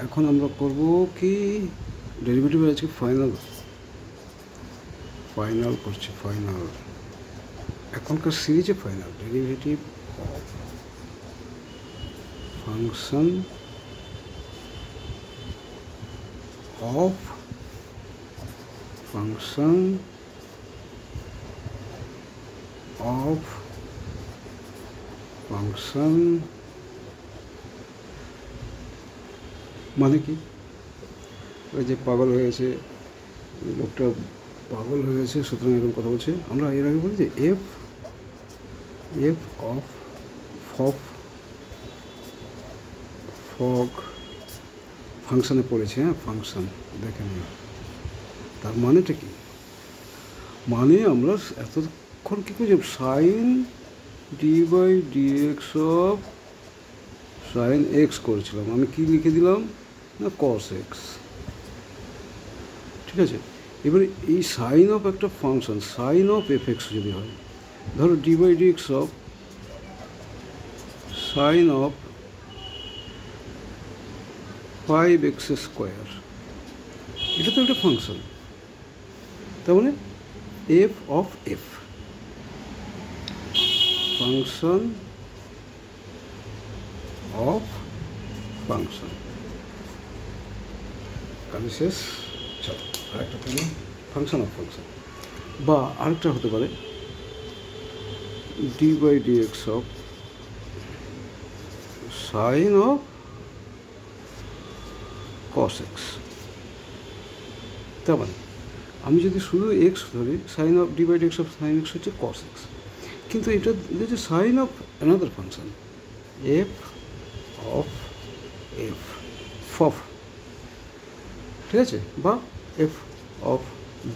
এখন আমরা করব কি ডেরিভেটিভ আজকে ফাইনাল করছি। ফাইনাল এখনকার সিরিজে final derivative of function of function of function মানে কি? ওই যে পাগল হয়ে গেছে লোকটা, পাগল হয়ে গেছে, সুতরাং এরকম কথা বলছে। আমরা এর আগে বলি যে এফ অফ ফগ ফাংশানে পড়েছে। হ্যাঁ, ফাংশন দেখেন, তার মানেটা কি? মানে আমরা এতক্ষণ কী করছি, sign d/dx of sine x করেছিলাম। আমি কি লিখে দিলাম না, কস এক্স। ঠিক আছে, এবারে এই সাইন অফ একটা function, sine of f x যদি হয়, ধরো d/dx of sine of 5x square, এটা তো একটা ফাংশন। তার মানে F of F, function of function. কাজে শেষ। চলো আরেকটা পেন, ফাংশন অফ ফাংশন। বা আরেকটা হতে পারে d/dx of sine of cos x। তার মানে আমি যদি শুধু এক্স ধরি, sine of d/dx of sine x হচ্ছে cos x, কিন্তু এটা হচ্ছে sine of another function f of f ফফ, ঠিক আছে, বা এফ অফ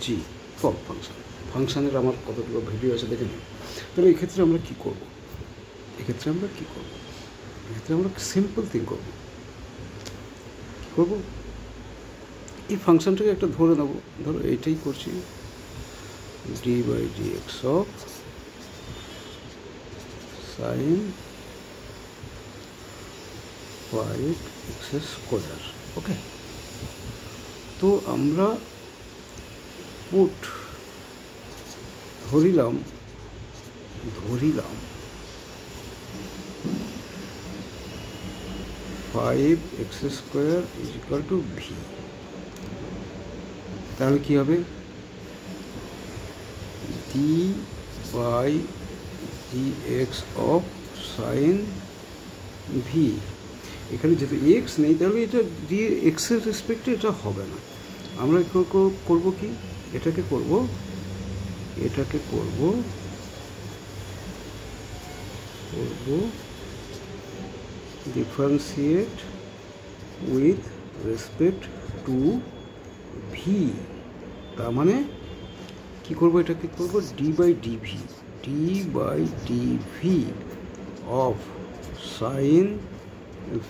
জি ফফ ফাংশন। ফাংশানের আমার কতগুলো ভিডিও আছে দেখে নিন। তাহলে এক্ষেত্রে আমরা কী করব? এক্ষেত্রে আমরা সিম্পল থিং করব। কী করবো? এই ফাংশনটাকে একটা ধরে নেব, ধরো এইটাই করছি, d/dx of sign 5x square. ওকে, তো আমরা ধরিলাম 5x square is equal to V. তাহলে কী হবে? d/dx of sine V. এখানে যেহেতু এক্স নেই, তাহলে এটা এক্সের রেসপেক্টে এটা হবে না। আমরা করব কি, এটাকে করব differentiate with respect to V. তার মানে কী করবো? এটাকে করবো d/dv of sine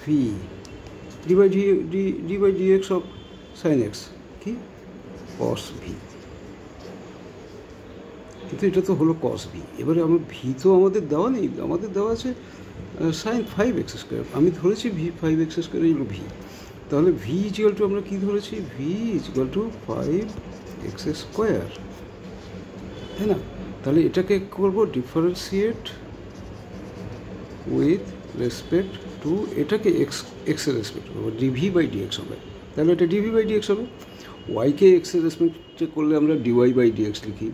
V, d/dx of sine x কি কস ভি। কিন্তু এটা তো হলো কস ভি। এবারে আমার ভি তো আমাদের দেওয়া নেই, আমাদের দেওয়া আছে সাইন 5x স্কোয়ার। আমি ধরেছি ভি 5x স্কোয়ার এগুলো ভি। তাহলে ভি ইজিক্যাল টু আমরা কী ধরেছি? V is equal two 5x square, তাই না? তাহলে এটাকে করবো ডিফারেন্সিয়েট উইথ রেসপেক্ট টু, এটাকে এক্সের রেসপেক্ট করবো, dv/dx হবে। তাহলে এটা dv/dx হবে। ওয়াইকে এক্সের রেসপেক্টে করলে আমরা dy/dx লিখি,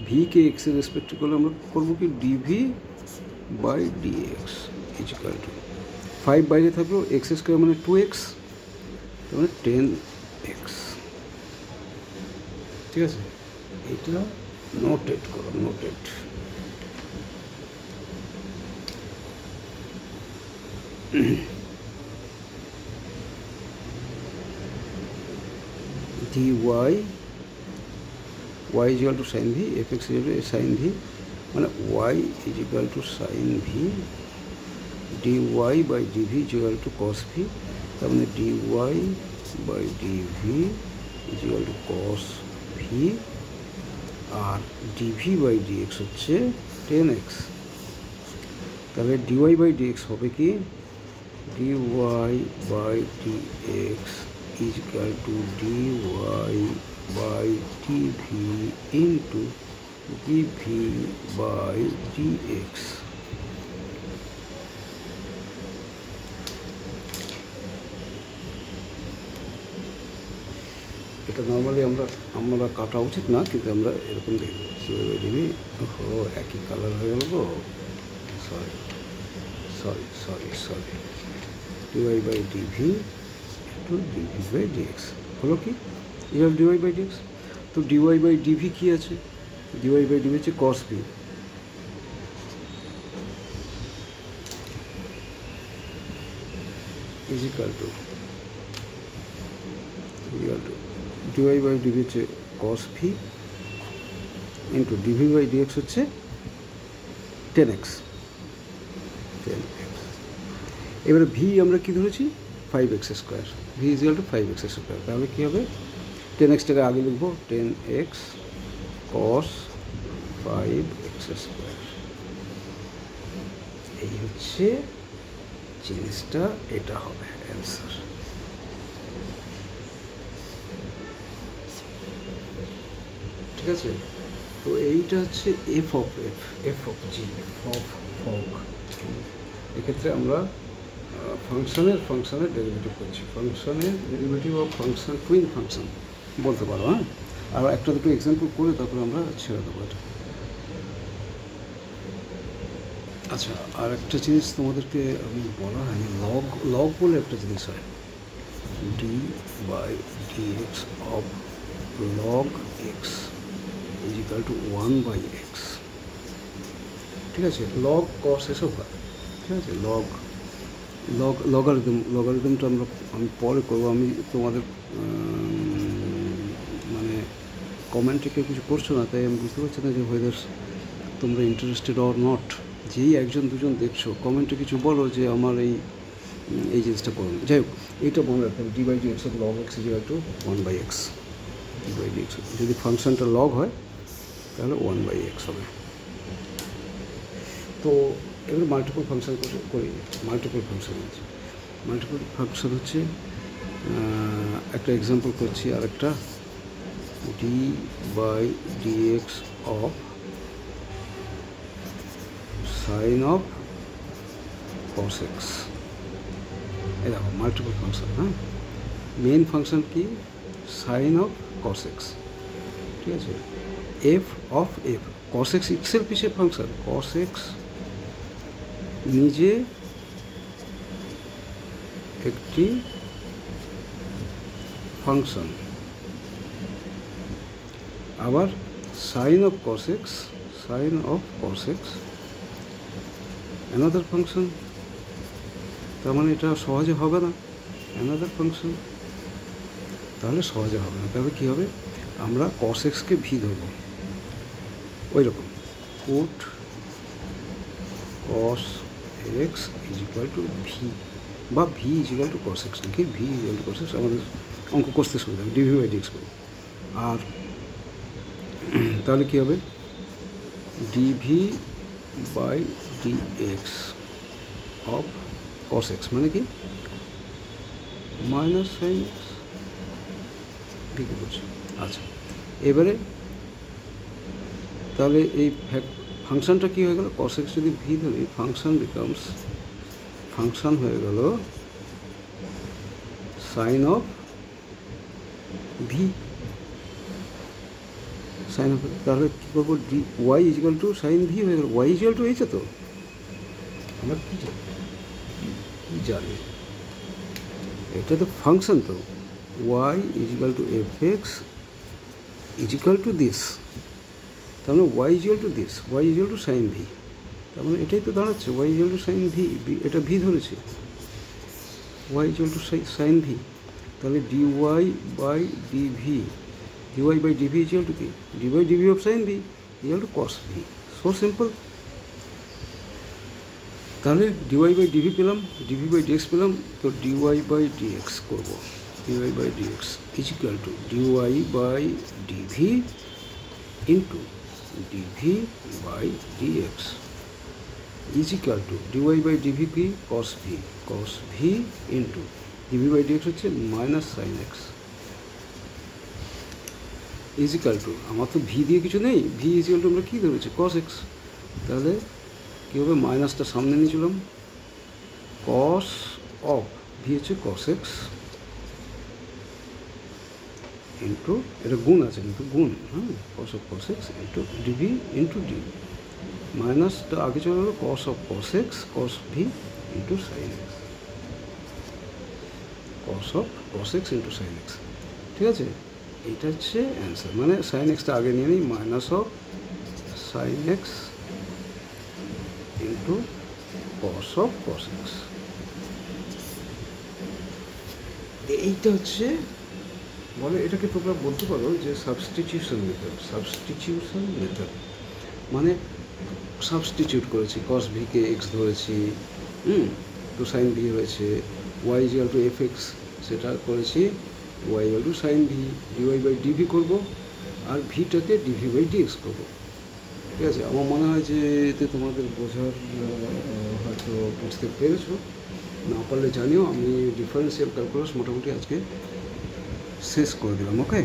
ভিকে এক্সের রেসপেক্টে করলে আমরা করবো কি dv/dx ইজিক্যাল টু 5 বাইরে থাকলো, এক্স স্কোয়ার মানে 2x, তার মানে 10x। ঠিক আছে, এটা নোটেড করো, noted. dy y is equal to sin v, fx is equal to sin v, মানে y is equal to sin v, dy/dv is equal to cos v, তার মানে dy/dv is equal to cos v, R dv/dx হচ্ছে 10x। তাহলে dy/dx হবে কি dy by dx is equal to dy by dv into dv by dx. এটা normally আমরা কাটা উচিত না, কিন্তু আমরা এরকম দেখব dy by dv। ও একই কালার হয়ে গেল গো, sorry dy by dv into dv by dx হলো কি এর dy by dx। তো dy by dv কি আছে? dy by dv হচ্ছে cos v is equal to dy by dv হচ্ছে cos v into dv by dx হচ্ছে 10x। এবারে ভি আমরা কি ধরেছি? 5x square. V is equal two 5x square. তাহলে কী হবে? 10xটাকে আগে লিখবো, 10x cos 5x স্কোয়ার। এই হচ্ছে জিনিসটা, এটা হবে অ্যান্সার। ঠিক আছে, তো এইটা হচ্ছে এফ অফ জি, এক্ষেত্রে আমরা ফাংশনের ডেরিভেটিভ করছি, ফাংশনের derivative of function, twin function বলতে পারো। হ্যাঁ, আর একটা দুটো এক্সাম্পল করে তারপরে আমরা ছেড়ে দেবো এটা। আচ্ছা, আর একটা জিনিস তোমাদেরকে আমি বলা হয়নি, লগ বলে একটা জিনিস হয়, d by d x of log x is equal to 1 by x. ঠিক আছে, লগ কস এসব হয়। ঠিক আছে, লগারিদমটা আমি পরে করবো। আমি তোমাদের মানে কমেন্টে কেউ কিছু করছো না, তাই আমি বুঝতে পারছি না যে ওয়েদার তোমরা ইন্টারেস্টেড অর নট। যেই একজন দুজন দেখছো কমেন্টে কিছু বলো যে আমার এই জিনিসটা বলুন। যাই হোক, এইটা মনে রাখবেন, d by d x of log x is equal to 1 by x. D by d x যদি ফাংশনটা লগ হয় তাহলে 1 বাই এক্স হবে। তো এবার মাল্টিপল ফাংশন করি। মাল্টিপল ফাংশন হচ্ছে একটা এক্সাম্পল করছি, আর একটা d by d x of sine of cos x. এই দেখো মাল্টিপল ফাংশন। হ্যাঁ, মেইন ফাংশন কি? Sine of cos x. ঠিক আছে, f of f, cos x itself is a function. Cos x নিজে একটি ফাংশন, আবার sine of cos x another function. তার মানে এটা সহজে হবে না, অ্যানাদার ফাংশন। তাহলে সহজে হবে না, তাহলে কী হবে? আমরা কস এক্সকে ভি ধরবো, ওই রকম put cos x is equal to v, বা v is equal to cos x নাকি v is equal to cos x. আমাদের অঙ্ক কষতে সুবিধা, ডিভি বাই ডিএক্স করবো। আর তাহলে কী হবে? Dv by dx of cos x মানে কি? Minus sine x. ঠিকই বলছি। আচ্ছা, এবারে তাহলে এই ফাংশনটা কী হয়ে গেল? কস এক্স যদি ভি ধরি, ফাংশন হয়ে গেল sine of v. Sine of, তাহলে কী করবো? D y is equal to sine v হয়ে গেল। ওয়াই ইজ ইকুয়াল টু এইটা তো আমরা কী জানি, এটা তো ফাংশন। তো y is equal to f x is equal to this, তার মানে y is equal to this, y is equal to sine v. তার মানে এটাই তো দাঁড়াচ্ছে, y is equal to sine v. এটা ভি ধরেছে, y is equal to sine v. তাহলে d y by dv, dy by dv is equal to কি? D by dv of sine v is equal to cos V. So simple. তাহলে dy by dv পেলাম, dv by dx পেলাম, তো dy by dx করবো। Dy by dx is equal to dy by dv into dv by dx is equal to dy by dv কি cos v into dv by dx হচ্ছে minus sine x is equal to, আমার তো V দিয়ে কিছু নেই, V is equal two আমরা কী ধরেছি cos x, তাহলে কী হবে মাইনাসটা সামনে নিয়েছিলাম, কস অফ ভি হচ্ছে কস এক্স ইন্টু, এটা গুণ আছে কিন্তু গুণ, হ্যাঁ, cos of cos x into dv into d, মাইনাসটা আগে চলে গেলো cos of cos x cos v into sine x, cos of cos x into sine x, ঠিক আছে, এইটা হচ্ছে অ্যান্সার। মানে সাইন এক্সটা আগে নিয়ে নিই, minus of sine x into cos of cos x, এইটা হচ্ছে বলে, এটাকে তোমরা বলতে পারো যে সাবস্টিটিউশন মেথড, মানে সাবস্টিটিউট করেছি, কস ভিকে এক্স ধরেছি, তো সাইন ভি হয়েছে, y is equal to f x সেটা করেছি, y is equal to sine v, dy by dv করবো, আর ভিটাকে ডিভি বাই ডিএক্স করবো, ঠিক আছে। আমার মনে হয় যে এতে তোমাদের বোঝার হয়তো বুঝতে পেরেছো, না পারলে জানিও, আমি ডিফারেন্সিয়াল ক্যালকুলাস মোটামুটি আজকে শেষ করে দিলাম, ওকে।